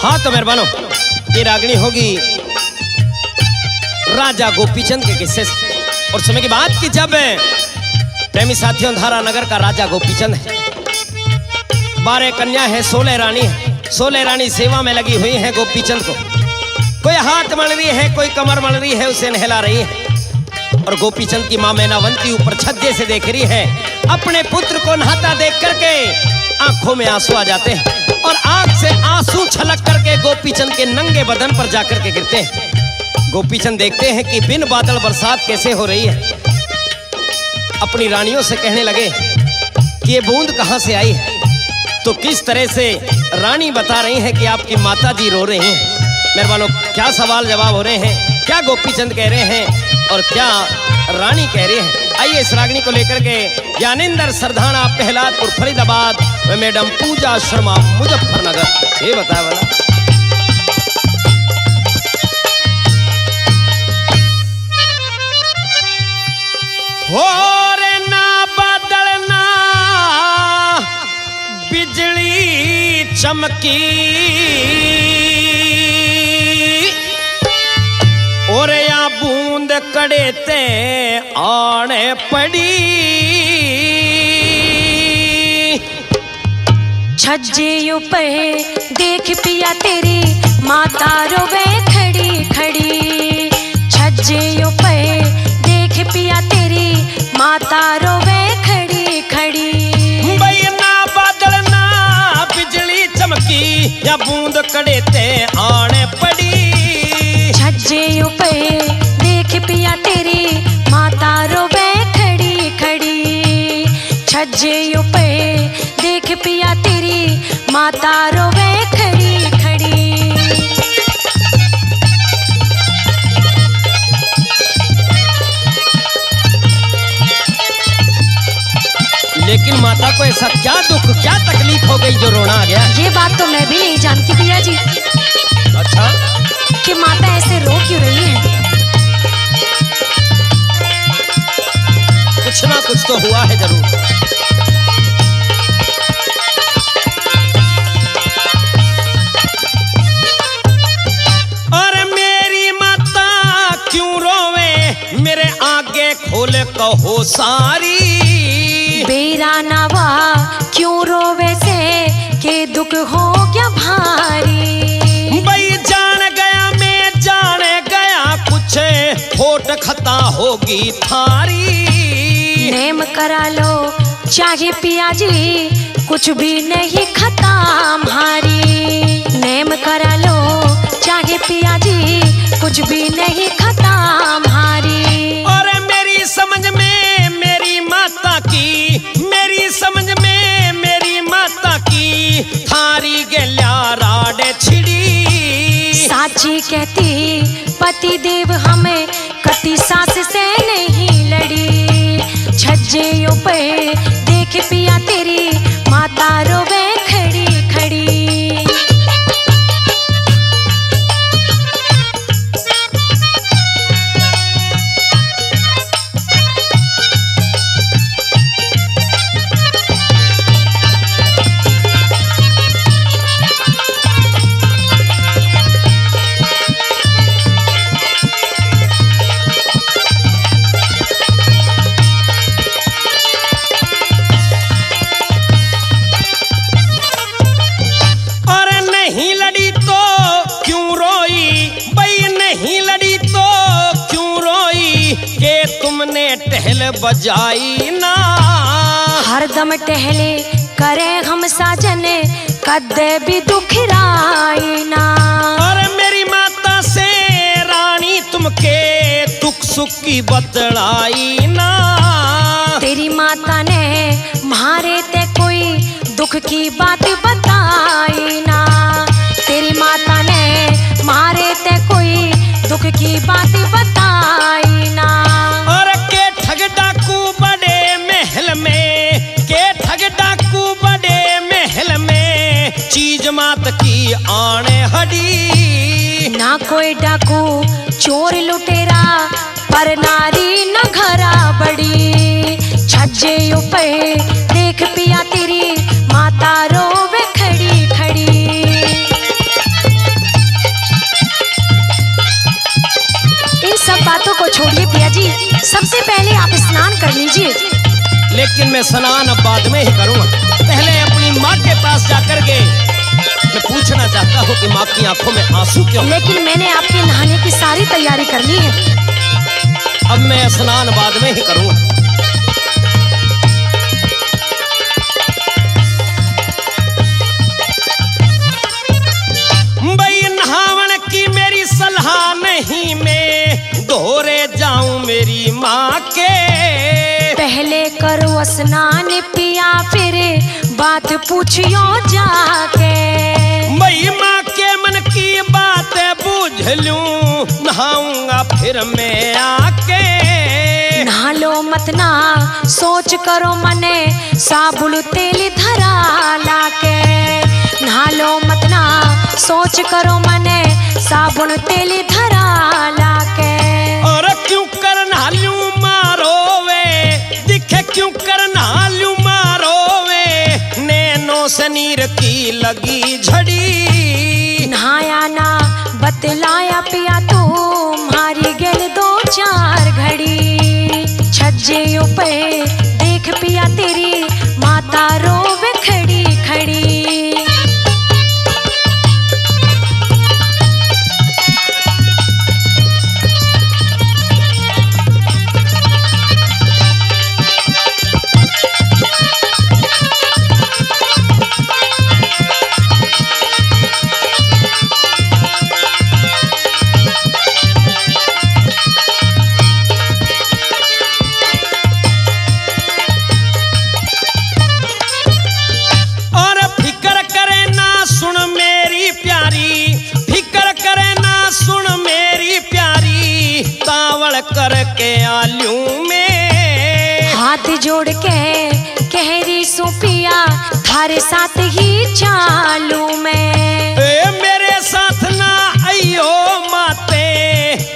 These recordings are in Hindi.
हाँ तो मेहरबानो, ये रागनी होगी राजा गोपीचंद के किस्से से। और समय की बात की जब प्रेमी साथियों, धारा नगर का राजा गोपीचंद है। 12 कन्या है, 16 रानी है। 16 रानी सेवा में लगी हुई है गोपीचंद को। कोई हाथ मल रही है, कोई कमर मल रही है, उसे नहला रही है। और गोपीचंद की मां मैनावंती ऊपर छज्जे से देख रही है। अपने पुत्र को नहाता देख करके आंखों में आंसू आ जाते हैं और आंख से आंसू छलक करके गोपीचंद के नंगे बदन पर जाकर के गिरते हैं। गोपीचंद देखते हैं कि बिन बादल बरसात कैसे हो रही है। अपनी रानियों से कहने लगे कि ये बूंद कहां से आई है। तो किस तरह से रानी बता रही है कि आपकी माता जी रो रही हैं। मेहरबानों, क्या सवाल जवाब हो रहे हैं, क्या गोपीचंद कह रहे हैं और क्या रानी कह रही है। आइए इस रागनी को लेकर के ज्ञानेंद्र सरधाना, पहलादपुर, फरीदाबाद, मैडम पूजा शर्मा, मुजफ्फरनगर, ये बताया वाला। हो रे ना बदलना बिजली चमकी और या बूंद कड़े ते आने पड़ी। छज्जे पे देख पिया तेरी माता रोवे खड़ी खड़ी। छज्जे पे देख पिया तेरी माता रोवे खड़ी खड़ी। भाई ना बादल ना बिजली चमकी या बूंद कड़े ते आने पड़ी। छज्जे पे देख पिया तेरी माता रोवे खड़ी खड़ी। छज्जे पे देख पिया तेरी माता रोवे खड़ी खड़ी। लेकिन माता को ऐसा क्या दुख, क्या तकलीफ हो गई जो रोना आ गया? ये बात तो मैं भी नहीं जानती भैया जी। अच्छा, कि माता ऐसे रो क्यों रही है। कुछ ना कुछ तो हुआ है जरूर। और मेरी माता क्यों रोवे, मेरे आगे खोले कहो सारी। बेरा नवा क्यों रोवे से के दुख हो गया भारी। भाई जान गया, मैं जान गया, कुछ खोट खता होगी थारी। नेम करा लो चाहे पिया जी, कुछ भी नहीं खता हमारी। नेम करा लो चाहे पिया जी, कुछ भी नहीं खता हमारी। और मेरी समझ में मेरी माता की, मेरी समझ में मेरी माता की थारी गल्या राडे छिड़ी। साची कहती पति देव हमें कति सास से नहीं लड़ी। छज्जे पे देख पिया तेरी माता रोवे खड़ी खड़ी। टहल बजाई ना, हरदम टहले करे हम साजन, कदे भी दुखराई ना। और मेरी माता से रानी तुमके दुख सुख की बतलाई ना। तेरी माता ने मारे ते कोई दुख की बात बताई ना। तेरी माता ने मारे ते कोई दुख की बात बताई ना। और के ठग डाकू बड़े महल में, के ठग डाकू बड़े महल में, चीज मात की आने हडी। ना कोई डाकू चोर लुटेरा, पर नारी न घरा बड़ी। छज्जे पे देख पिया तेरी माता रोवे खड़ी खड़ी। सबसे पहले आप स्नान कर लीजिए। लेकिन मैं स्नान अब बाद में ही करूंगा। पहले अपनी माँ के पास जाकर के मैं पूछना चाहता हूँ कि माँ की आंखों में आंसू क्यों? लेकिन मैंने आपके नहाने की सारी तैयारी कर ली है। अब मैं स्नान बाद में ही करूंगा। भाई नहावन की मेरी सलाह नहीं, मैं दोहरे जाऊं मेरी माँ के। पहले करो स्नान पिया, फिर बात पूछियो जाके। भाई माँ के मन की बात बूझ लूं, नहाऊंगा फिर मैं आके। नहा लो मत ना सोच करो मने, साबुन तेल धरा लाके। नहा लो मत ना सोच करो मने, साबुन तेल धरा लाके। और क्यों कर नालू मारोवे, दिखे क्यों कर नालू मारोवे, नैनो से नीर की लगी झड़ी। नहाया ना बतलाया पिया तू, मारी गेल 2-4 घड़ी। छज्जे पे देख पिया तेरी माता रोवे खड़ी खड़ी। करके आलू में हाथ जोड़ के कह रही सू पिया, थारे साथ ही चालू में। मेरे साथ ना आइयो माते,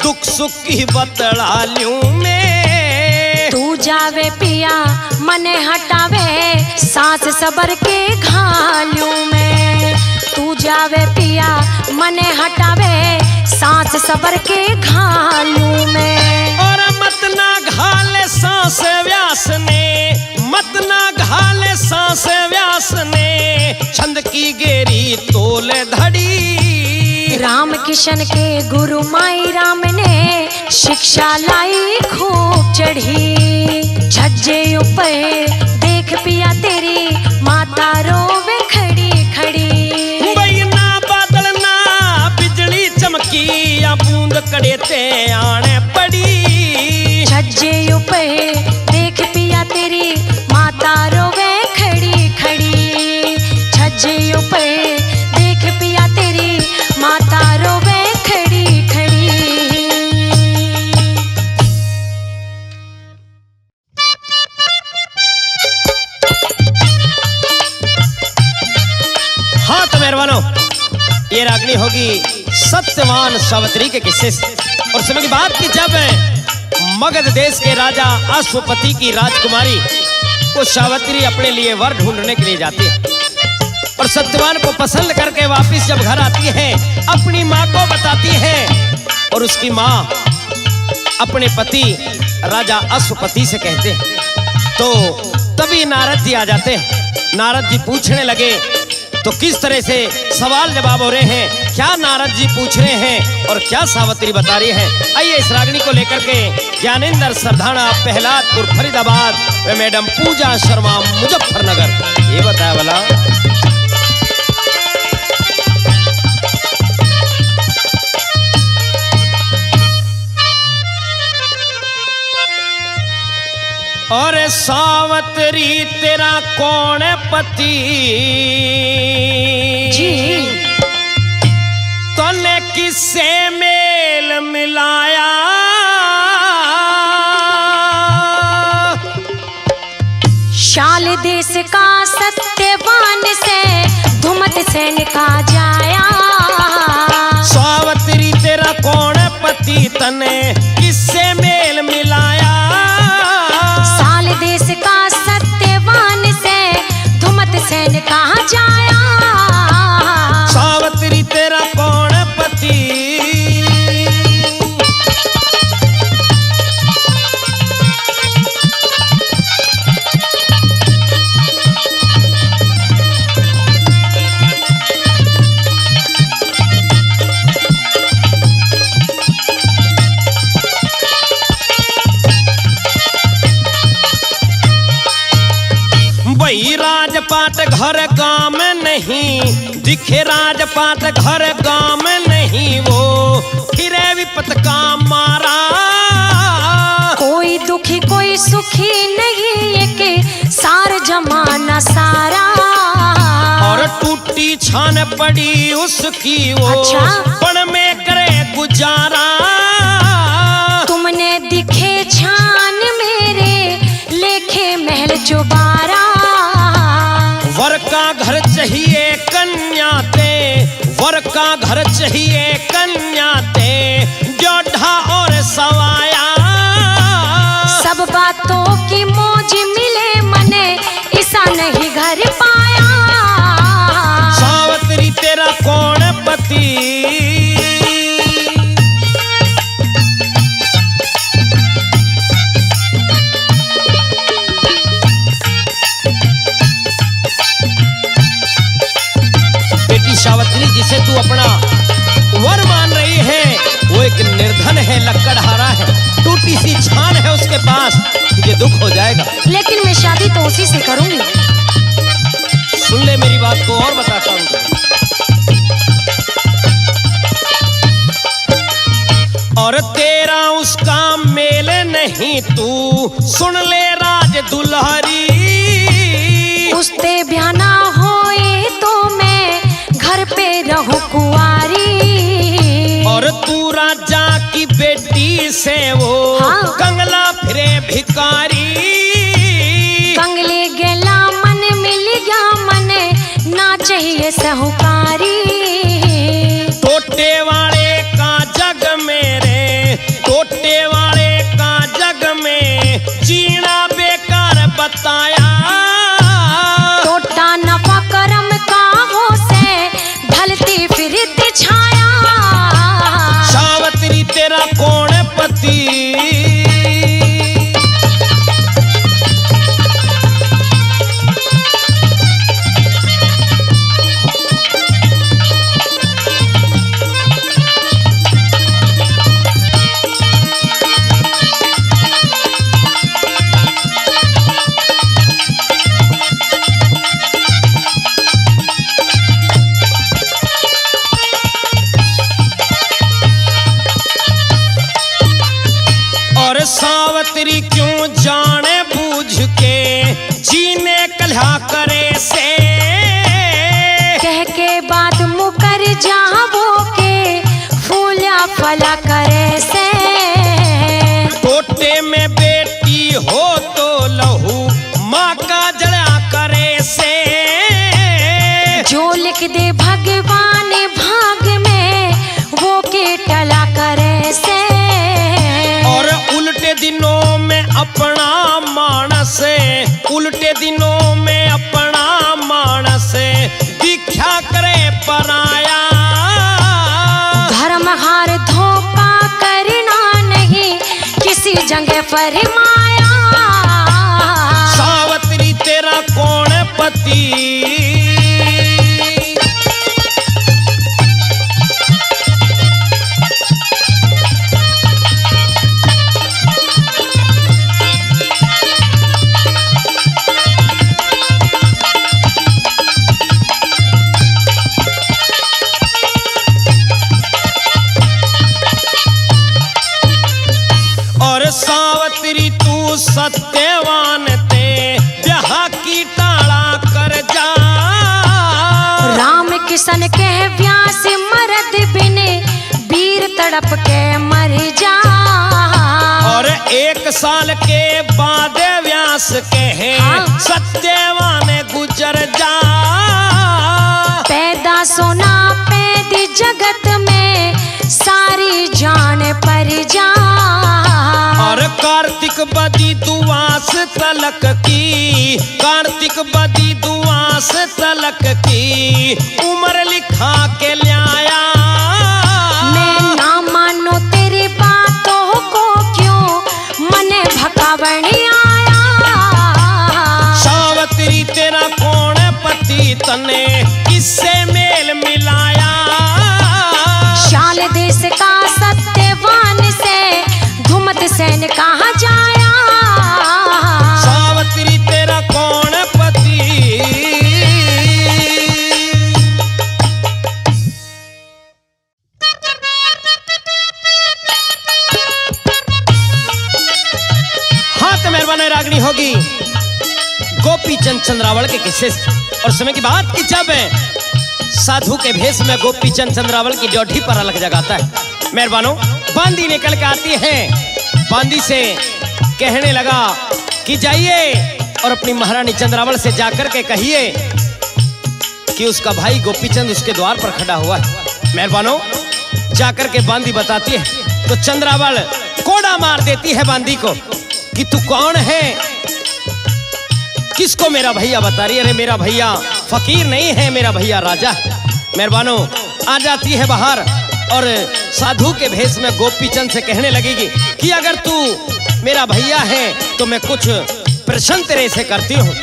दुख सुख की बतला लूं मैं। तू जावे पिया मने हटावे, सांस सबर के घालू में। तू जावे पिया मने हटावे, सांस सबर के घालू में। और मत ना घाले सांस व्यास ने, मत ना घाले सांस व्यास ने, छंद की गेरी तोल धड़ी। राम किशन के गुरु माई राम ने, शिक्षा लाई खूब चढ़ी। छज्जे ऊपर देख पिया तेरी माता रोवे खड़ी खड़ी। ना बादल ना बिजली चमकी, या बूंद कड़े ते आने पड़ी। छज्जे ऊपर देख पिया तेरी माता रोवे खड़ी खड़ी। छज्जे ऊपर देख पिया तेरी माता रोवे खड़ी खड़ी। हाँ तो मेहरबानों, ये रागनी होगी सत्यवान सावित्री के किस्से से। और समय की बात की जब मगध देश के राजा अश्वपति की राजकुमारी वो सावित्री अपने लिए वर ढूंढने के लिए जाती है, और सत्यवान को पसंद करके वापस जब घर आती है, अपनी माँ को बताती है, और उसकी माँ अपने पति राजा अश्वपति से कहते हैं। तो तभी नारद जी आ जाते हैं। नारद जी पूछने लगे तो किस तरह से सवाल जवाब हो रहे हैं, क्या नारद जी पूछ रहे हैं और क्या सावित्री बता रही है। आइए इस रागनी को लेकर के ज्ञानेंद्र सरधाना पहलादपुर फरीदाबाद व मैडम पूजा शर्मा मुजफ्फरनगर ये बताया वाला। और सावित्री तेरा कौन पति जी, तूने किससे मेल मिलाया। शाल देश का सत्यवान से धुमत से निका जाया। सावित्री तेरा कौन पति तने किससे मेल मिलाया। देश का सत्यवान से धुमत से कहा जाया। सावित्री तेरा कौन पति। भई राजपाट घर गांव में नहीं, दिखे राजपाट घर गांव में नहीं, वो फिरे विपत का मारा। कोई दुखी कोई सुखी नहीं, ये के सार जमाना सारा। और टूटी छान पड़ी उसकी वो, अच्छा? पण में करे गुजारा। तुमने दिखे छान मेरे, लेखे महल चुबारा। वर का घर चाहिए कन्या ते, वर का घर चाहिए कन्या ते, जोधा और सवाया। सब बातों की मौज मिले मने, ऐसा नहीं घर पाया। सावत्री तेरा कौन पति, बेटी सावत्री जिसे तू अपना वर मान रही है, वो एक निर्धन है, लकड़हारा है, टूटी सी छान है उसके पास, तुझे दुख हो जाएगा। लेकिन मैं शादी तो उसी से करूंगी। सुन ले मेरी बात को और बताता हूं। और तेरा उसका मेल नहीं, तू सुन ले राज दुल्हरी। उसते ब्याना होए तो मैं घर पे रहूं कुंवारी। और तू राजा की बेटी से वो, हाँ? कंगला फिरे भिकारी। कंगले गेला मन मिल गया मने, ना चाहिए साहूकारी। टोटे वाले का जग मेरे, टोटे वाले का जग में, जीना बेकार बताया। टोटा नफा करम का हो से, ढलती फिरती छाया। सावत्री तेरा कौन पति, और सावत्री क्यों जाने बूझ के, जीने कल्हा करे से। कह के बात मुकर जाबो के, फूला फला करे से। टोटे में बेटी हो तो लहू, माँ का जड़ा करे से। जो लिख दे भगवान भाग में, वो के टला करे से। और उल्टे दिनों में अपना मानस, उल्टे दिनों में अपना मानस, दीक्षा करे पराया। धर्म हार धोखा करना नहीं, किसी जगह फरमाया। सावत्री तेरा कौन पति, और सावत्री तू सत्यवान ते, ब्याह की टाला कर जा। राम किशन कह व्यास मरद बिने, वीर तड़प के मर जा। और 1 साल के बाद व्यास कहे, हाँ? सत्यवान गुजर जा। पैदा सोना पैदी जगत में, सारी जान पर जा। और कार्तिक बदी दुआस तलक की, कार्तिक बदी दुआस तलक की, उम्र लिखा के ल्याया। मैं ना मानो तेरी बातों को, क्यों मने भकावण आया। सावत्री तेरा कौन पति, तने किससे मेल मिलाया। शाल देश का सत्यवान से, धुमत सैन कहाँ जाया। सावत्री तेरा कौन पति, गोपीचंद चंद्रावल के किस्से और समय की बात की जब साधु के भेष में गोपीचंद चंद्रावल की ड्यूटी पर अलग जगाता है। मेहरबानो, बांदी निकल के आती है, बांदी से कहने लगा कि जाइए और अपनी महारानी चंद्रावल से जाकर के कहिए कि उसका भाई गोपीचंद उसके द्वार पर खड़ा हुआ है। मेहरबानो, जाकर के बांदी बताती है तो चंद्रावल कोड़ा मार देती है बांदी को कि तू कौन है, किसको मेरा भैया बता रही है? अरे मेरा भैया फकीर नहीं है, मेरा भैया राजा है। मेहरबानो, आ जाती है बाहर और साधु के भेष में गोपीचंद से कहने लगेगी कि अगर तू मेरा भैया है तो मैं कुछ प्रश्न तेरे से करती हूँ,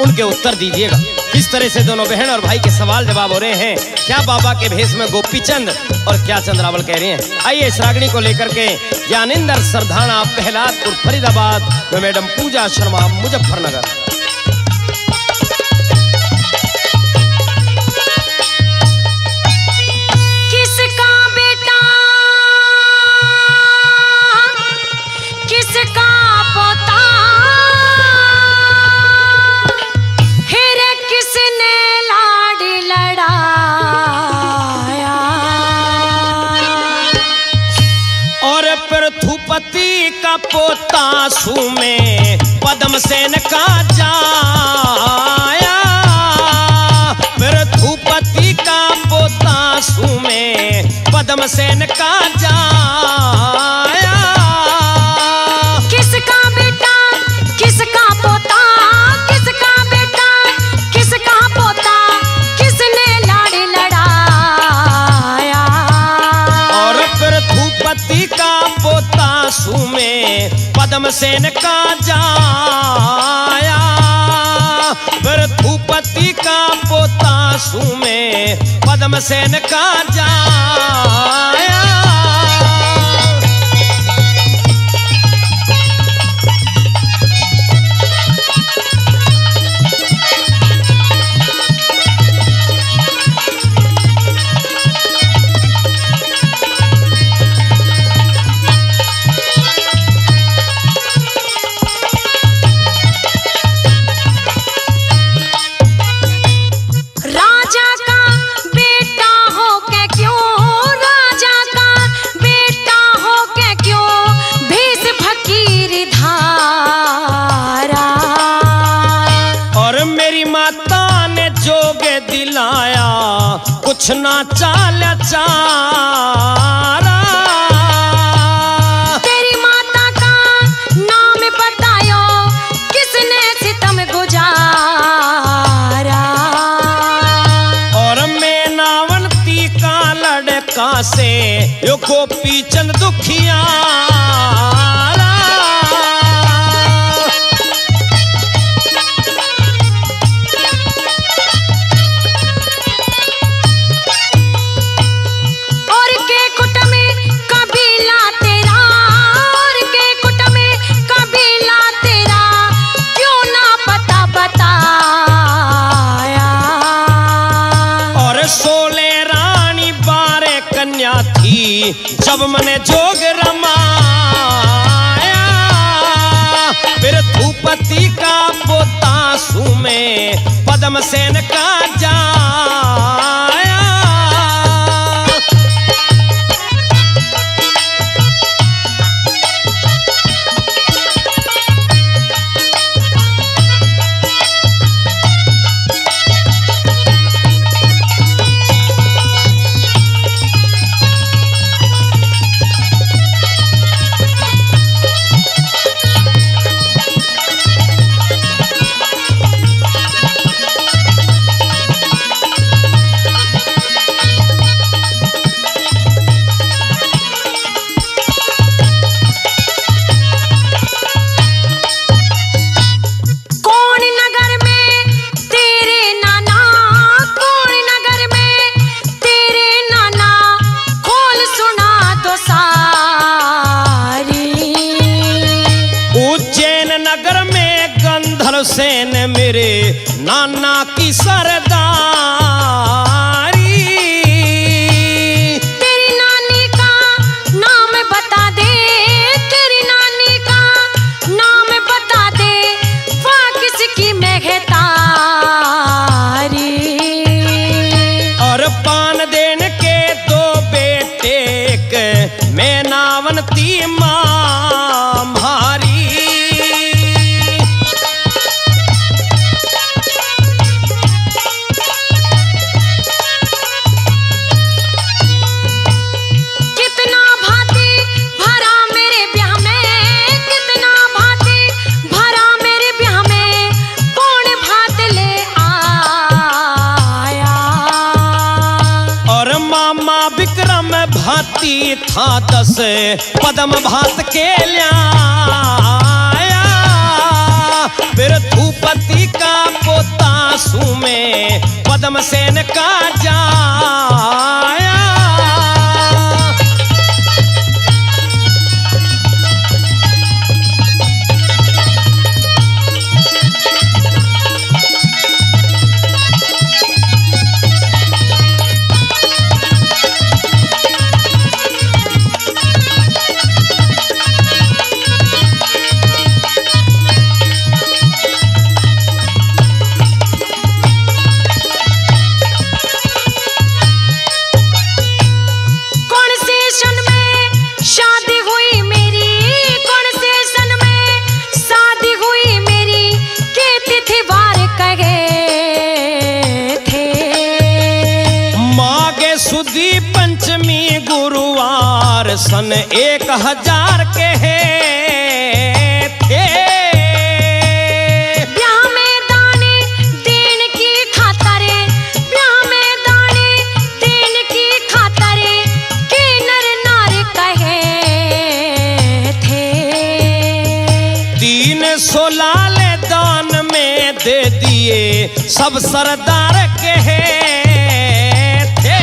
उनके उत्तर दीजिएगा। इस तरह से दोनों बहन और भाई के सवाल जवाब हो रहे हैं। क्या बाबा के भेष में गोपीचंद और क्या चंद्रावल कह रहे हैं। आइए इस रागनी को लेकर के ज्ञानेंद्र सरधाना, प्रहलादपुर, फरीदाबाद में मैडम पूजा शर्मा, मुजफ्फरनगर। पति का पोता सुमे पद्म सेन का जाया, पृथुपति का पोता सुमे पद्म सेन का जाया। किसका बेटा किसका पोता, किसका बेटा किसका पोता, किसने लाड़ी लड़ाया। और पृथुपति का पोता सुमे पद्म सेन का जाया, पृथुपति का पोता सुमे पद्म सेन का जाया। कुछ ना चाल चारा, तेरी माता का नाम बतायो, किसने सितम गुजारा। और मैं नावंती का लड़का से यो गोपीचंद दुखिया, जब मने जोग रमाया, पृथुपति का पोता सुमे पद्म सेन का जाया। सेन मेरे नाना की सरदारी, तेरी नानी का नाम बता दे, तेरी नानी का नाम बता दे, वाह किसकी की महतारी। और पान देन के दो बेटे एक मैं नावनती मां भारी। कितना भाती भरा मेरे ब्याह में, कितना भाती भरा मेरे ब्याह में, कौन भात ले आया। और मामा विक्रम भाती था 10 पद्म भात के ल्याया। फिर धूपति का पोता सुमे पद्म सेन का जाया। कौन से सन में शादी हुई मेरी, कौन से सन में शादी हुई मेरी, के तिथि वार कहे थे। मागे सुदी पंचमी गुरुवार सन 1000 के थे। ब्याह में दाने देन की खातरे, ब्याह में दाने देन की खातरे, के नर नार कहे थे। 300 लाले दान में दे दिए सब सरदार के थे।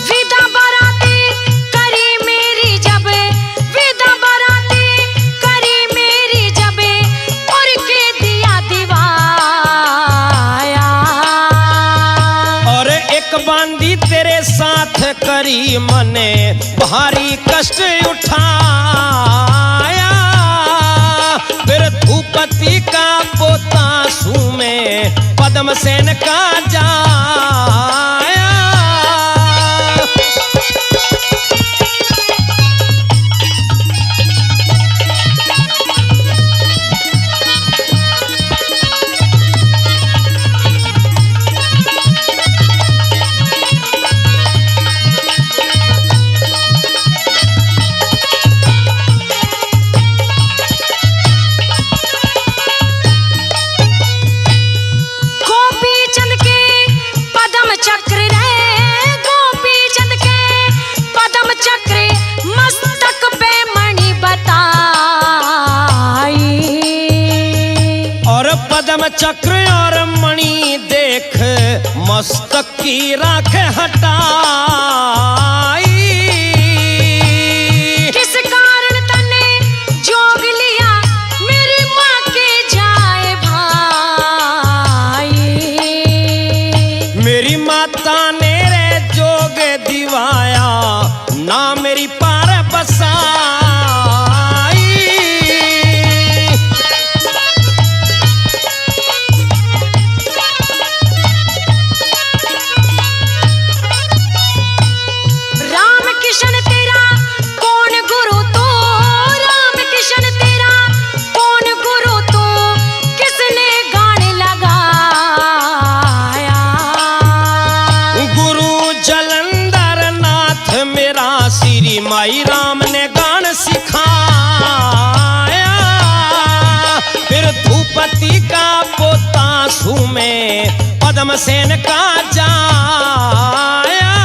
विदा बाराती करी मेरी जब, विदा बाराती करी मेरी जब, और के दिया दिवाया। और एक बांदी तेरे साथ करी मने भारी कष्ट उठाया। फिर धूपति का पोता सुमे पद्म सेन का जाया। गोपी चंद के पद्म चक्र रे, गोपी चंद के पद्म चक्र, मस्तक पे मणि बताई। और पद्म चक्र और मणि देख मस्तक की राख हटाई। किस कारण तने जोग लिया मेरी माँ के जाए भाई। मेरी माता ने रे जोग दिवाया ना मेरी पार बसाई। राम किशन तेरा कौन गुरु तू, राम किशन तेरा कौन गुरु तू, किसने गाने लगाया। गुरु जलंधर नाथ मेरा श्री माई राम ने गान सिखाया। फिर धूपति का पोता सुमे पद्म सेन का जाया।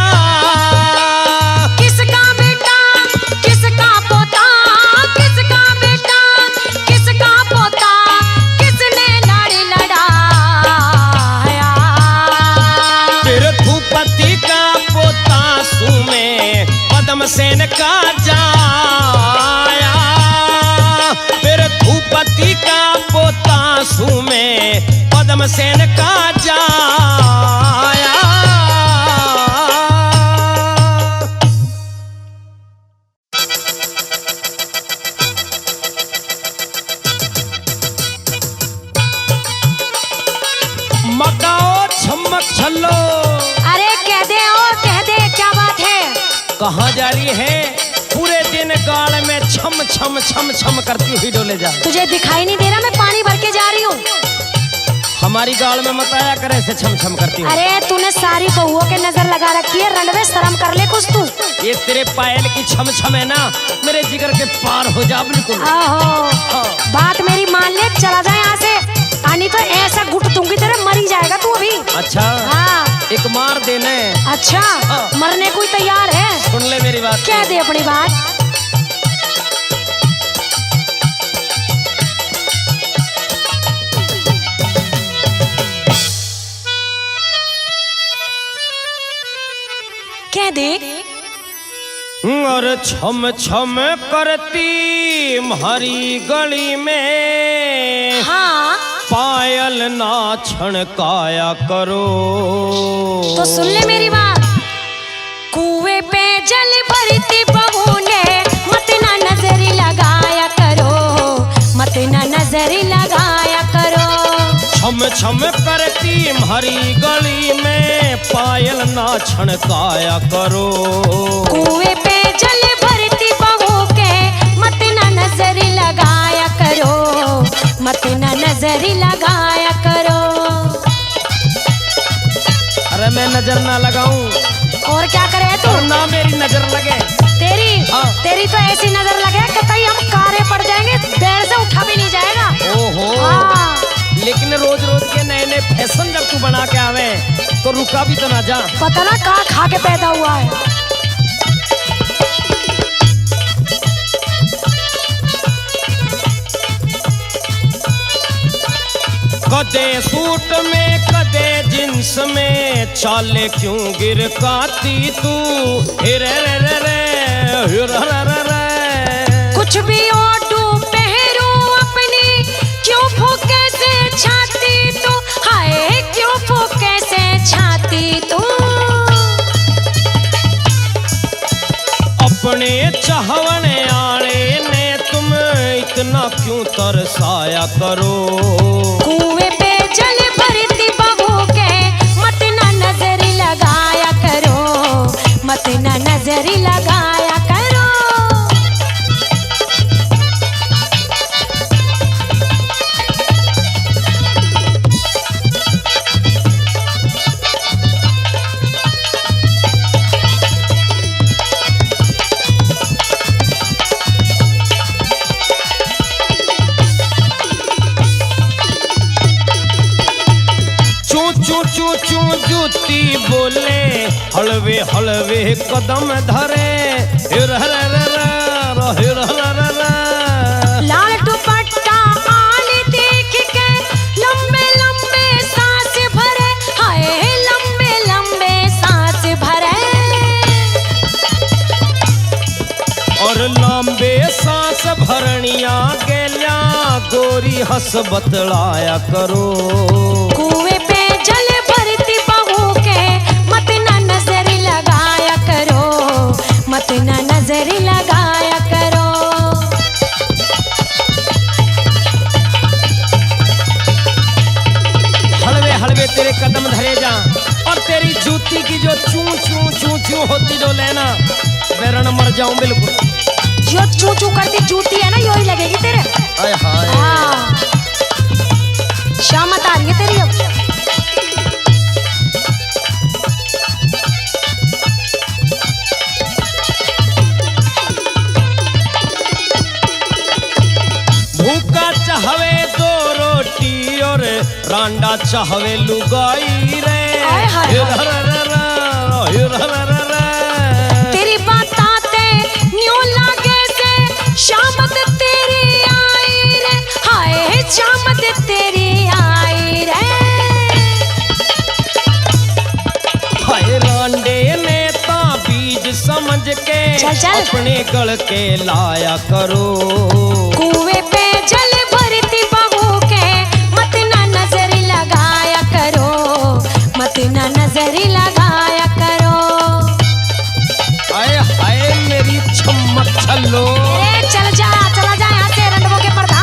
किसका बेटा किसका पोता, किसका बेटा किसका पोता, किसने लड़ लड़ाया। फिर धूपति का पोता सुमे पद्म सेन का जाया। फिर धूपति का पोता सुमे पद्म सेन का जाया। कहाँ जा रही है? पूरे दिन गाल में छम छम छम छम करती हुई डोले जा। तुझे दिखाई नहीं दे रहा मैं पानी भर के जा रही हूँ? हमारी गाल में मत आया करे से छम छम करती हूँ। अरे तूने सारी बहुओं के नजर लगा रखी है, रणवे शर्म कर ले कुछ तू। ये तेरे पायल की छम छम है ना, मेरे जिगर के पार हो जा बिल्कुल। आहो, बात मेरी मान ले, चला जा यहाँ से, आनी तो ऐसा घुट दूंगी तेरे, मरी जाएगा तू अभी। अच्छा हाँ, एक मार देने। अच्छा मरने को ही तैयार है? सुन ले मेरी बात, कह दे अपनी बात। कह दे। और छम छम करती हरी गली में, हाँ पायल ना छणकाया करो। तो सुन ले मेरी बात। कुएं पे जल भरती बहू ने, मत ना नजरी लगाया करो, मत ना नजरी लगाया करो। छम छम करती हरी गली में, पायल ना छणकाया करो। कुएं पे जल भरती बहू के, मत ना नजरी लगाया करो, मत ना नजरी लगाया करो। अरे मैं नजर ना लगाऊं और क्या करे तू? और ना मेरी नजर लगे। तेरी हाँ। तेरी तो ऐसी नजर लगे कि कहीं हम कारे पड़ जाएंगे, देर से उठा भी नहीं जाएगा। ओहो, हाँ। लेकिन रोज रोज के नए नए फैशन जब तू बना के आवे तो रुका भी तो ना जा। पता ना कहाँ खा के पैदा हुआ है। कदे सूट में कदे जींस में, चाले क्यों गिर काती तू? हिरे रे रे रे हिरे रे रे रे। कुछ भी ओढ़ू पहनूं अपनी, क्यों फूके से छाती तू? हाय क्यों फूके से छाती तू? अपने चाहने आने ने तुम इतना क्यों तरसाया करो? कुएं पे जल भरती बहू के, मत ना नजरी लगाया करो, मत ना नजरी लगाया करो। चू चू चू जूती बोले, हलवे हलवे कदम धरे। हिर हर हिर हर। लाल दुपट्टा आल देख के, लंबे लंबे सांस भरे, हाय लंबे लंबे सांस भरे। और लंबे सांस भरनिया गेल्या, गोरी हंस बतलाया करो। कुएं पे जल भरती बहू के, मत ना नजरी लगाया करो, मत ना नजरी लगाया करो। हलवे हलवे तेरे कदम धरे जा, और तेरी जूती की जो चू चू चू चू होती जो लेना, मैं मर जाऊं बिल्कुल। जो चू चू करती जूती है ना, यो ही लगेगी तेरे। आय हाय। हाँ, शामत आ रही है तेरी अब। भूखा चाहवे दो रोटी और रांडा चाहवे लुगाई रे। हाय हाय हिर हर हिर हर। तेरी बाताते न्यू लागे से, शामत तेरी आई रे, हाय शामत तेरी आई रे। हाय रांडे ने ता बीज समझ के, चल चल। अपने गल के लाया करो। कुएं पे जल भरती बहू के, मत ना नजरी लगाया करो, मत ना नजरी लगाया करो। हाय हाय मेरी छम्मक छल्लो। ए चला जा यहाँ से, रंडवों के प्रधान।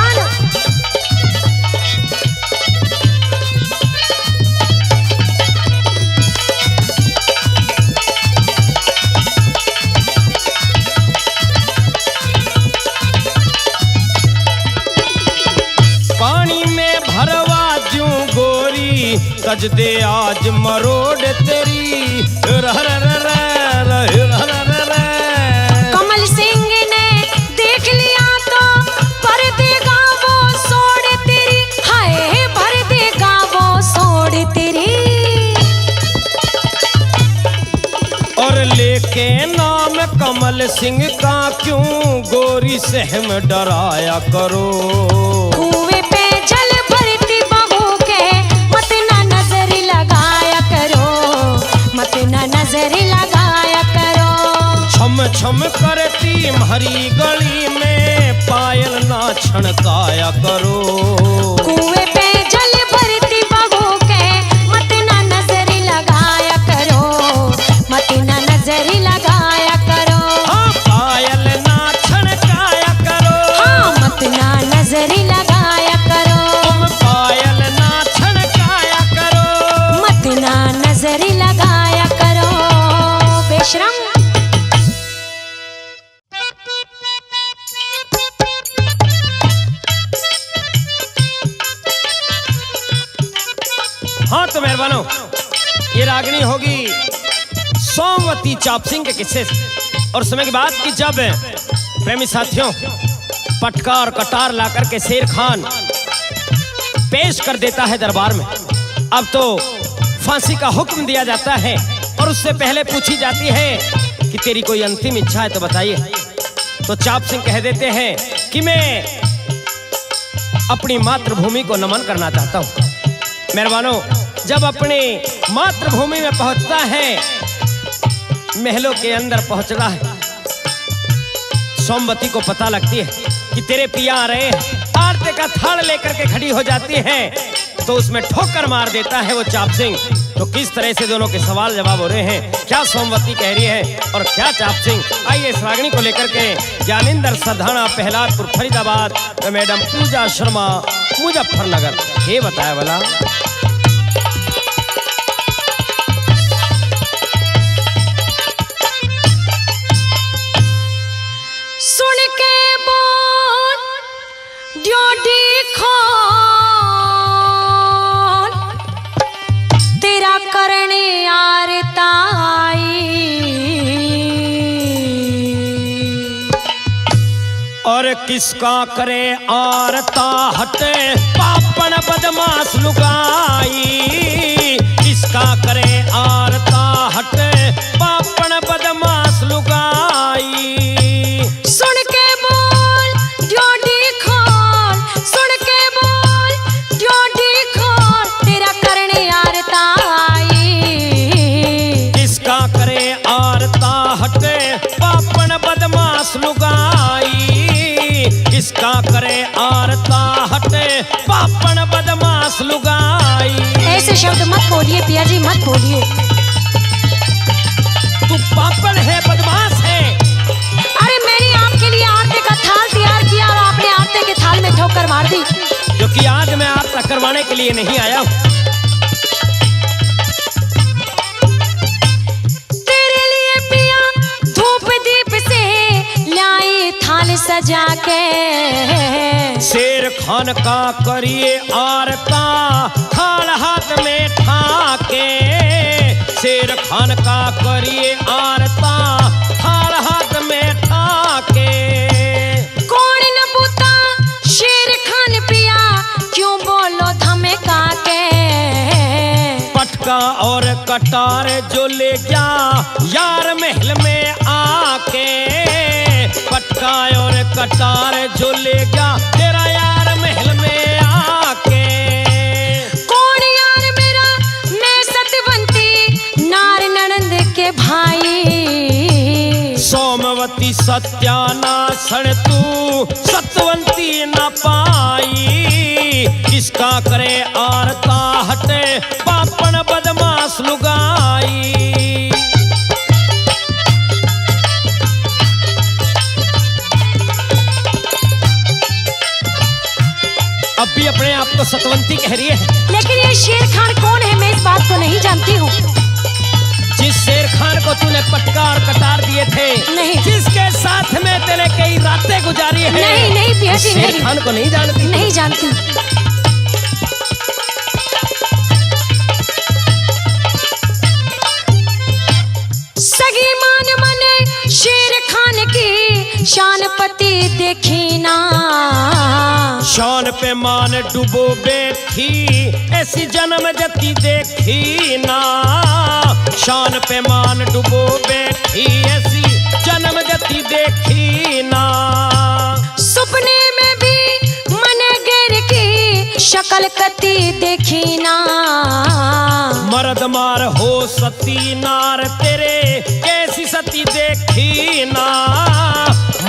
कज दे आज मरोड़ तेरी। कमल सिंह ने देख लिया तो भर देगा वो सोड़ तेरी, हाय भर देगा वो सोड़ तेरी। और लेके नाम कमल सिंह का क्यों गोरी सहम डराया करो। कुएं पे जल भरती बहू के मत ना नजर लगाया करो, मत ना नजर लगाया करो। छम छम करती हरी गली में पायल ना छनकाया करो। कुएं पे जल भरती बहू के मत ना नजर लगाया करो, मत ना नजर लगाया करो। हाँ पायल ना छनकाया करो, हाँ मत ना नजर लगाया करो, तुम पायल ना छनकाया करो, मत ना नजर लगाया करो। बेशरम हाँ तो मेहरबानो, ये रागनी होगी सोमवती चाप सिंह के किस्से से। और समय की बात की जब प्रेमी साथियों पटका और कटार लाकर के शेर खान पेश कर देता है दरबार में। अब तो फांसी का हुक्म दिया जाता है और उससे पहले पूछी जाती है कि तेरी कोई अंतिम इच्छा है तो बताइए। तो चाप सिंह कह देते हैं कि मैं अपनी मातृभूमि को नमन करना चाहता हूँ। मेहरबानो, जब अपनी मातृभूमि में पहुंचता है, महलों के अंदर पहुंच रहा है, सोमवती को पता लगती है कि तेरे पिया आ रहे हैं। आरती का थाल लेकर के खड़ी हो जाती है तो उसमें ठोकर मार देता है वो चाप सिंह। तो किस तरह से दोनों के सवाल जवाब हो रहे हैं, क्या सोमवती कह रही है और क्या चाप सिंह। आइए इस रागनी को लेकर के ज्ञानेंद्र सरधाना प्रहलादपुर फरीदाबाद तो मैडम पूजा शर्मा मुजफ्फरनगर ये बताया वाला। सुन के बोल ड्योडी खोल, तेरा करने आरताई। और किसका करे आरता हटे पापन बदमाश लुगाई। किसका करे आरता हटे पापन बदमाश लुगाई। सुन के बोल ड्योडी खोल, सुन के बोल ड्योडी खोल, तेरा करने आरताई। किसका करे आरता हटे पापन बदमाश लुगाई। किसका करे आरता हटे पापन बदमाश लुगाई। ऐसे शब्द मत बोलिए पिया जी, मत बोलिए। तू पापन है, बदमाश है। अरे मैंने आपके लिए आरती का थाल तैयार किया और आपने आरती के थाल में ठोकर मार दी। क्योंकि आज मैं आरता करवाने के लिए नहीं आया हूँ। तेरे लिए पिया धूप दीप से लाई थाल सजा के। शेर खान का करिए आरता थाल हाथ में ठाके। शेर खान का करिए आरता थाल हाथ में ठाके। कौन न बूता शेर खान पिया, क्यों बोलो धमका के। पटका और कटार जो ले गया यार महल में आके। पटका और कटार जो ले गया तेरा यार महल में आके। कौन यार मेरा, मैं सतवंती नार ननंद के भाई। सोमवती सत्यानाशण तू सतवंती न पाई। किसका करे आरता हटे पापन बदमाश लुगाई। अब भी अपने आप को सतवंती कह रही है। लेकिन ये शेर खान कौन है, मैं इस बात को नहीं जानती हूँ। जिस शेर खान को तूने पटका और कटार दिए थे, नहीं। जिसके साथ में तेरे कई रातें गुजारी है, नहीं नहीं पिया जी, शेर नहीं। खान को नहीं जानती? नहीं जानती। सगी मान मने शेर खान की शान पति देखी ना। शान पे मान डूबो बैठी ऐसी जन्म जती देखी ना। शान पे मान डूबो बैठी ऐसी जन्म जती देखी ना। सपने में भी मन गिर की शक्ल कती देखी ना। मर्द मार हो सती नार तेरे कैसी सती देखी ना।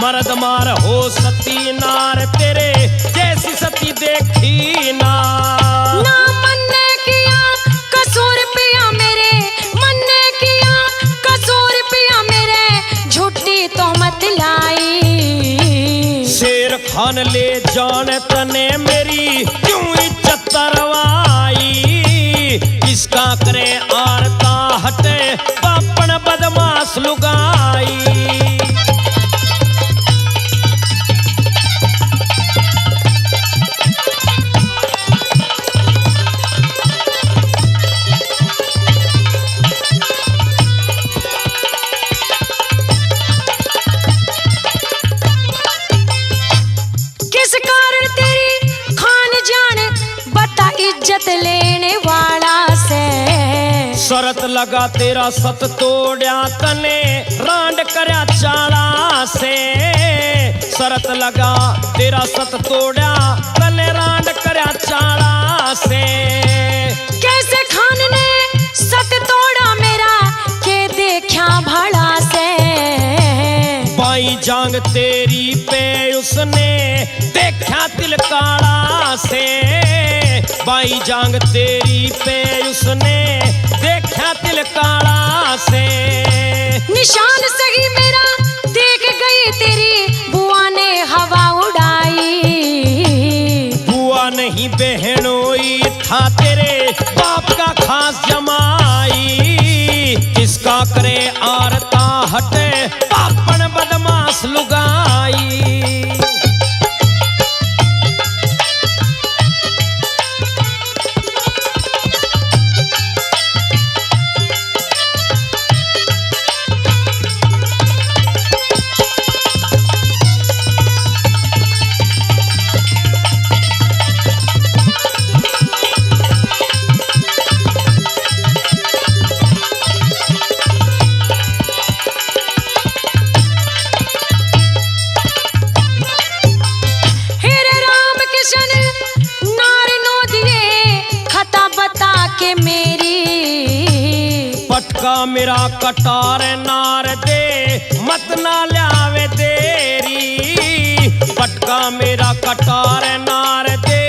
मर्द मार हो सती नार तेरे जैसी सती देखी ना। ना मन ने किया कसूर पिया मेरे, मन ने किया कसूर पिया मेरे, झूठी तोहमत लाई। शेर खान ले जान तने मेरी क्यों इज्जत तरवाई। किसका करे आरता हटे पापन बदमाश लुगाई। इज्जत लेने वाला से शरत लगा तेरा सत तोड़या तने रांड करया चाला से। शरत लगा तेरा सत तोड़या तने रांड करया चाला से। कैसे खान ने सत तोड़ा मेरा के देखा भड़ा से। बाई जांग तेरी पे उसने देखा तिल काला से। बाई जांग तेरी पे उसने देखा तिल काला से। निशान सही मेरा देख गई तेरी बुआ ने हवा उड़ाई। बुआ नहीं बहनोई था तेरे बाप का खास जमाई। किसका करे आरता हटे पापन बदमाश लुगाई। पटका मेरा कटार नार दे मत ना ल्यावे देरी। पटका मेरा कटार नार दे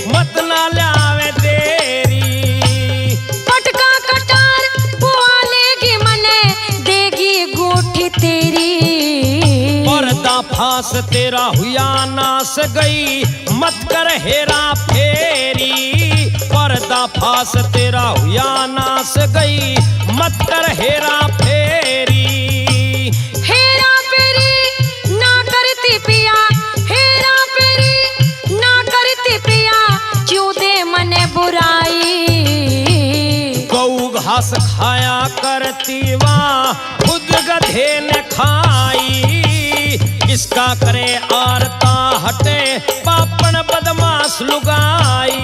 मत ना ल्यावे देरी। पटका कटार बुआ लेगी मने देगी गोठी तेरी। पर्दा फांस तेरा हुआ नास गई मत कर हेरा फेरी। पर्दा फांस तेरा हुआ नास गई मत कर हेरा फेरी। हेरा फेरी ना करती पिया, हेरा फेरी ना करती पिया, क्यों दे मने बुराई। गऊ घास खाया करती वहाँ खुद गधे ने खाई। किसका करे आरता हटे पापन बदमाश लुगाई।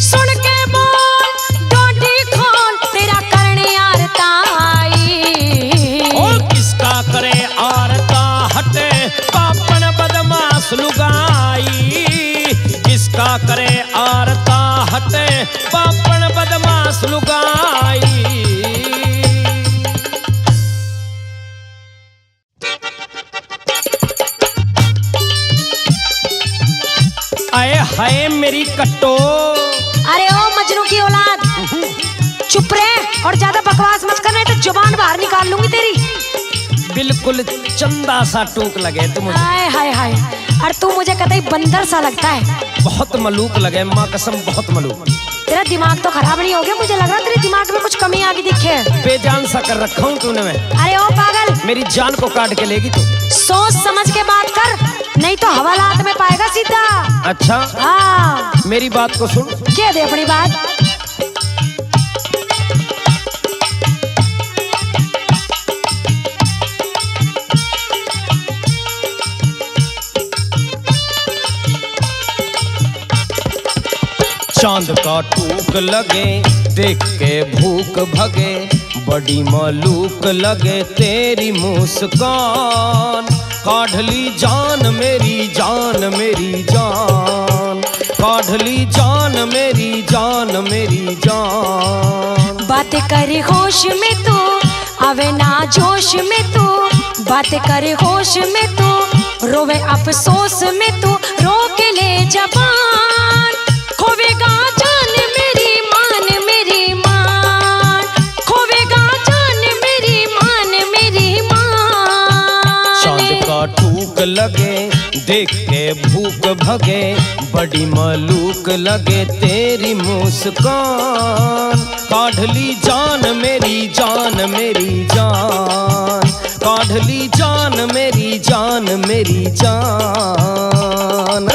सुन के बोल डोडी खोल तेरा करने आरता आई। और किसका करे आरता हटे पापन बदमाश लुगाई। किसका करे आरता हटे पापन बदमाश लुगाई। आए हाय मेरी कट्टो। अरे ओ मजनू की औलाद, चुप रहे और ज्यादा बकवास मत करना, तो जुबान बाहर निकाल लूंगी तेरी। बिल्कुल चंदा सा टूक लगे तुम मुझे। हाय हाय हाय, और तू मुझे कतई बंदर सा लगता है। बहुत मलूक लगे माँ कसम, बहुत मलूक। तेरा दिमाग तो खराब नहीं हो गया? मुझे लग रहा तेरे दिमाग में कुछ कमी आ गई दिखे। बेजान सा कर रखा हूँ तूने मैं। अरे ओ पागल, मेरी जान को काट के लेगी तू। सोच समझ के बात कर, नहीं तो हवालात में पाएगा सीधा। अच्छा हाँ, मेरी बात को सुन। क्या दे अपनी बात। चांद का टूक लगे देख के भूख भगे, बड़ी मालूक लगे तेरी मुस्कान। काढ़ली जान मेरी जान मेरी जान, काढ़ली जान मेरी जान मेरी जान। बात करे होश में तू आवे ना जोश में तू, बात करे होश में तू रोवे अफसोस में तू, रोक ले जबान। खोवेगा जान मेरी मान मेरी मान, खोवेगा जान मेरी मान मेरी मान। चांद का टूक लगे देख के भूख भगे, बड़ी मालूक लगे तेरी मुस्कान। काढ़ली जान मेरी जान मेरी जान, काढ़ली जान मेरी जान मेरी जान।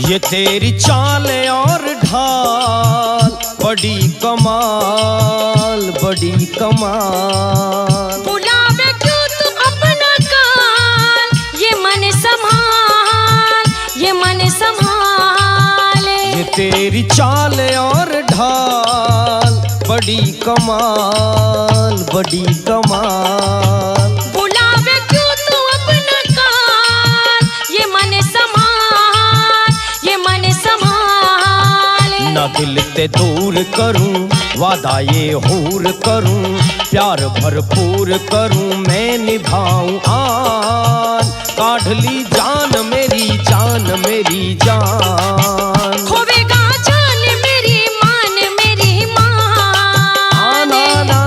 ये तेरी चाल और ढाल बड़ी कमाल बड़ी कमाल। बुलावे क्यों तू अपना काल, ये मन संभाल ये मन संभाल। ये तेरी चाल और ढाल बड़ी कमाल बड़ी कमाल। बुलावे क्यों तू अपना काल, ये मन संभाल ये मन संभाल। ना दिल ते दूर करूं वादा ये हूर करूं, प्यार भरपूर करूं मैं निभाऊं आन। काढ़ली जान मेरी जान मेरी जान। खोवेगा जान मेरी मान मेरी मान। आना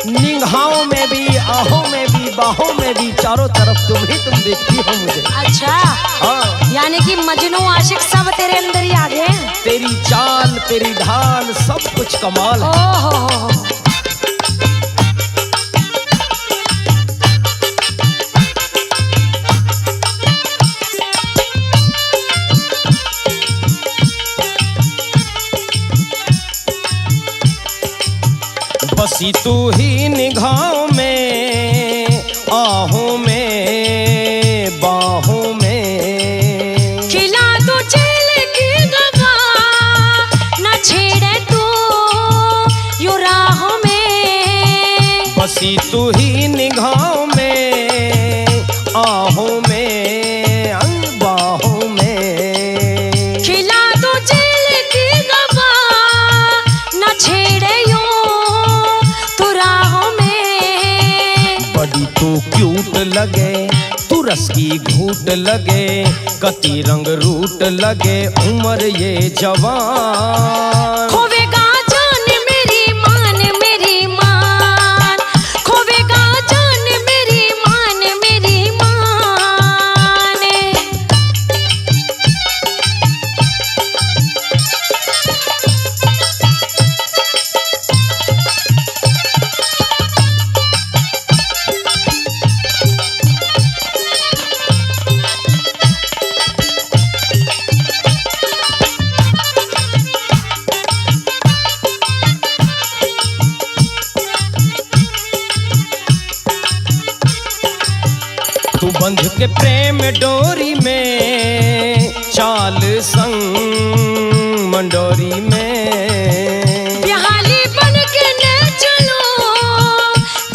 निगाहों में भी आहों में भी बाहों में भी चारों तरफ तुम देखती हो मुझे। अच्छा हाँ यानी कि मजनू आशिक सब तेरे अंदर ही आ गए हैं। तेरी चाल तेरी ढाल सब कुछ कमाल है। ओहो बसी तू ही निगाहों में आहों में बाहों में। खिला दो जेल की गवा, न छेड़े तू यूं राहों में। बसी तू ही निगाहों में आहों में बाहों में। खिला दो जेल की गवा, न छेड़े यूं तू राहों में। बड़ी तू क्यूट लगे तू रस की घूट लगे, कति रंग रूट लगे उम्र ये जवान। खोवेगा जान मेरी मान मेरी मान, खोवेगा जान मेरी मान मेरी मान। तू बंध के प्रेम डोरी में चाल संग मंडोरी में। बिहाली बन के न चलो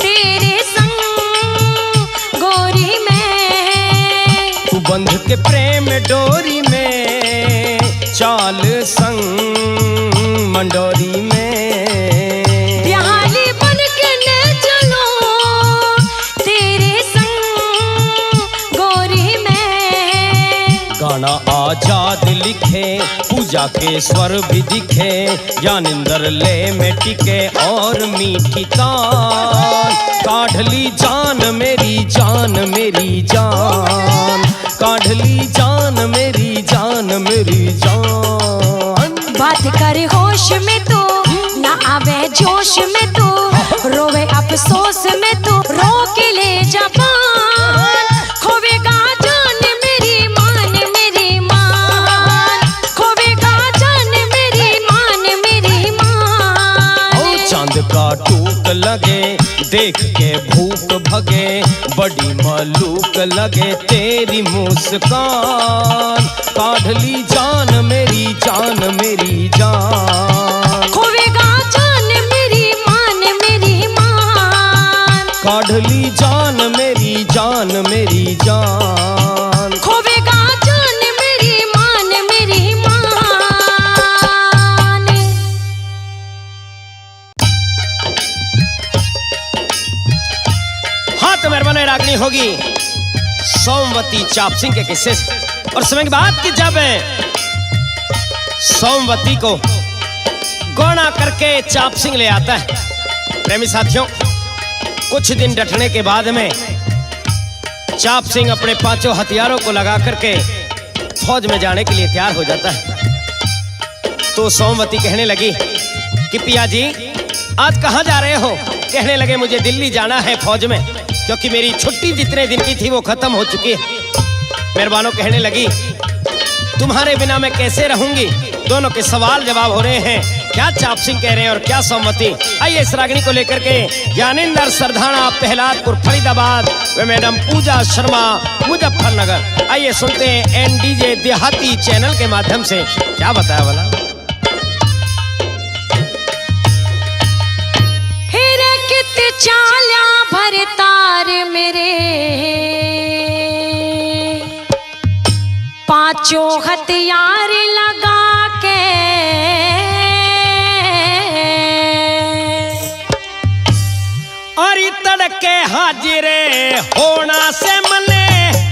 तेरे संग गोरी में। तू बंध के प्रेम डोरी में चाल संग मंडोरी में। बिहाली बन के न चलो तेरे संग गोरी में। गाना आजाद लिखे पूजा के स्वर भी दिखे, ज्ञानिंदर ले में टिके और मीठी तान। काढ़ली जान मेरी जान मेरी जान, काढ़ली जान मेरी जान मेरी जान। जोश में तू, रोवे अफसोस में तू, रोक ले जबान, खोवेगा जान मेरी मान, मेरी मान, खोवेगा जान मेरी मान, मेरी मान। ओ चांद का टूक लगे देख के भूख भगे, बड़ी मालूक लगे तेरी मुस्कान, काढ़ ली जान मेरी जान, मेरी जान, खोवेगा जान मेरी मान, मेरी मान, काढ़ ली जान मेरी जान, मेरी जान, खोवेगा जान मेरी मान, मेरी मान। हाँ तो मेहरबानी रागनी होगी सोमवती चाप सिंह के किस्से से। और समय की बात की जब सोमवती को गौना करके चाप सिंह ले आता है, प्रेमी साथियों कुछ दिन डटने के बाद में चाप सिंह अपने 5 हथियारों को लगा करके फौज में जाने के लिए तैयार हो जाता है। तो सोमवती कहने लगी कि पिया जी आज कहाँ जा रहे हो? कहने लगे मुझे दिल्ली जाना है फौज में, क्योंकि मेरी छुट्टी जितने दिन की थी वो खत्म हो चुकी है। मेहरबानों कहने लगी तुम्हारे बिना मैं कैसे रहूंगी? दोनों के सवाल जवाब हो रहे हैं, क्या चाप सिंह कह रहे हैं और क्या सोमवती। आइए इस रागनी को लेकर के ज्ञानेंद्र सरधाना प्रहलादपुर फरीदाबाद व मैडम पूजा शर्मा मुजफ्फरनगर, आइए सुनते हैं एनडीजे देहाती चैनल के माध्यम से क्या बताया वाला। चाल्या भर तार मेरे 5 हथियार लगा के, और तड़के हाजिरे होना से मने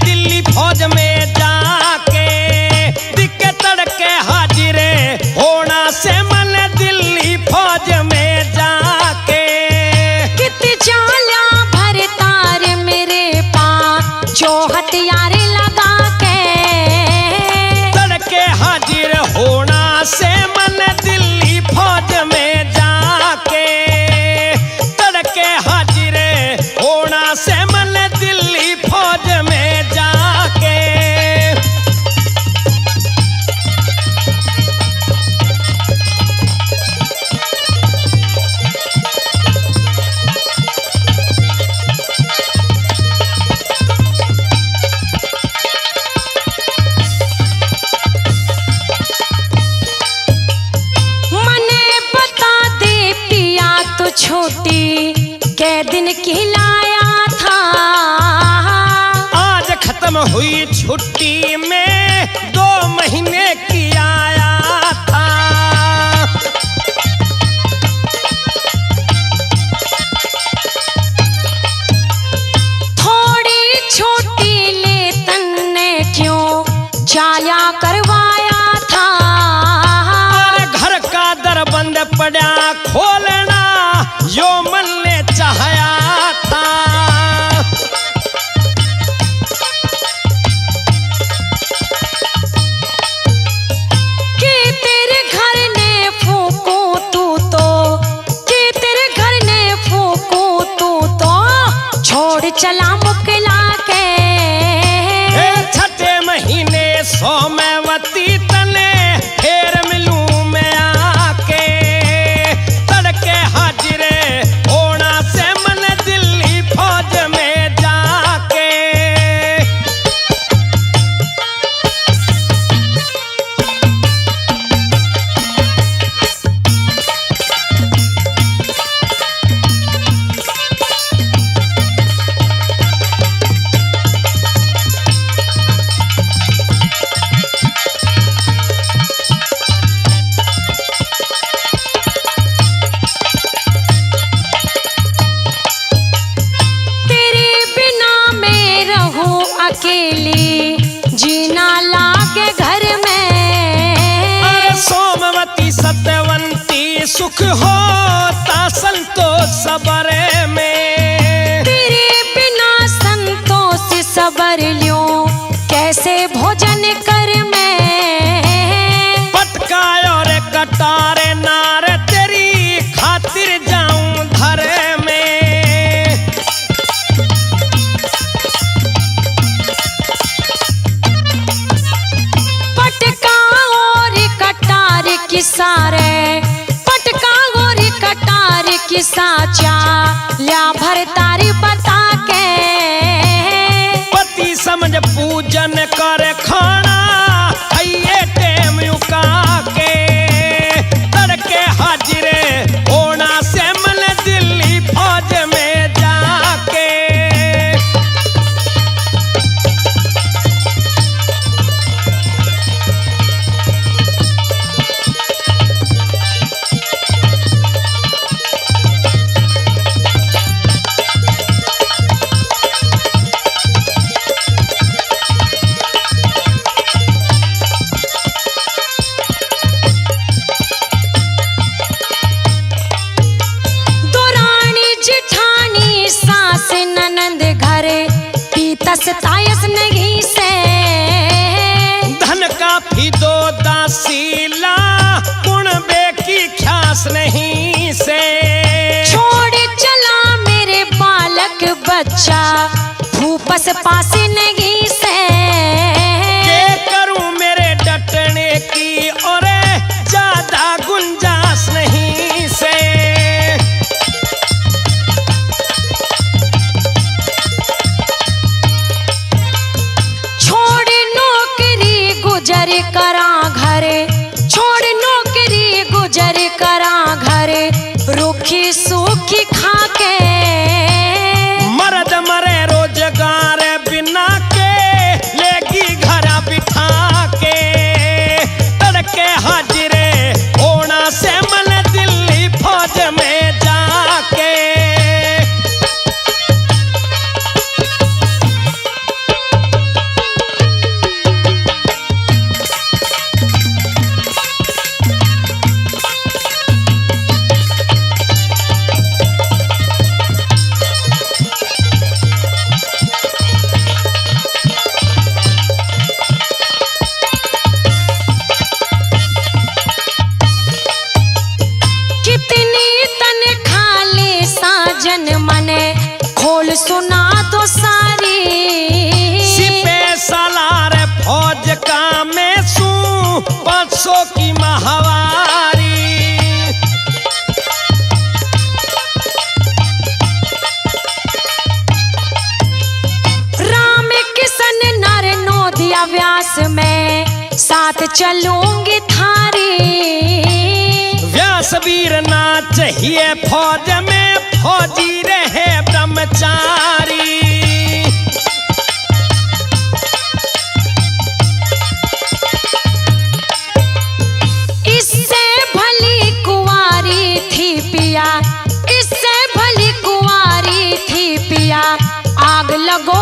दिल्ली फौज में जाके, दिक्के तड़के हाजिरे होना से मने दिल्ली फौज में जाके, चाल्या भर तार मेरे 5 हथियार लगा के, तड़के हाजिर होना से मन दिल्ली फौज में जाके, तड़के हाजिर होना से मन दिल्ली फौज में जाके। छोटी कै दिन खिलाया था, आज खत्म हुई छुट्टी में 2 महीने की आया था। थोड़ी छोटी ले तन्ने क्यों चाल्या करवाया था, घर का दर बंद पड़ा खोलना यो मन ने चाहया था। कि तेरे घर ने फूकू तू तो, कि तेरे घर ने फूकू तू तो, छोड़ चला मुकला के। 6ठे महीने सोमवती तने फिर मिलूं मैं आके, तड़के हाजिरे होना से मन दिल्ली फौज में जाके। अकेली जीना लागे घर में, अरे सोमवती सत्यवंती सुख होता संतोष सबरे में। तेरे बिना संतोष सबर ल्यों कैसे भोजन कर मैं, पटका और कटारे नार तेरी खातिर जाऊं नंद घरे पीतस तायस नहीं से। धन का फिदो दासीला गुण बे की ख्यास नहीं से। छोड़ चला मेरे बालक बच्चा भूपस पासे नहीं से। के करूं मेरे डटने की और ज्यादा गुंजाइश नहीं से। छोड़ नौकरी गुजर करा घरे, छोड़ नौकरी गुजर करा घरे, रूखी सूखी खाके। मर्द मरे रोजगार बिना के लेगी घर बिठा के। तड़के हाजिरे होना से मन दिल्ली फौज में जाके। खोल सुना तो सारी सिपे सालार फौज का में सू 500 की माहवारी। राम किशन नर नोदिया व्यास में साथ चलूंगी थारी। व्यास वीर ना चाहिए फौज में फौजी रहे ब्रह्मचारी। इससे भली कुंवारी थी पिया, इससे भली कुंवारी थी पिया, आग लगो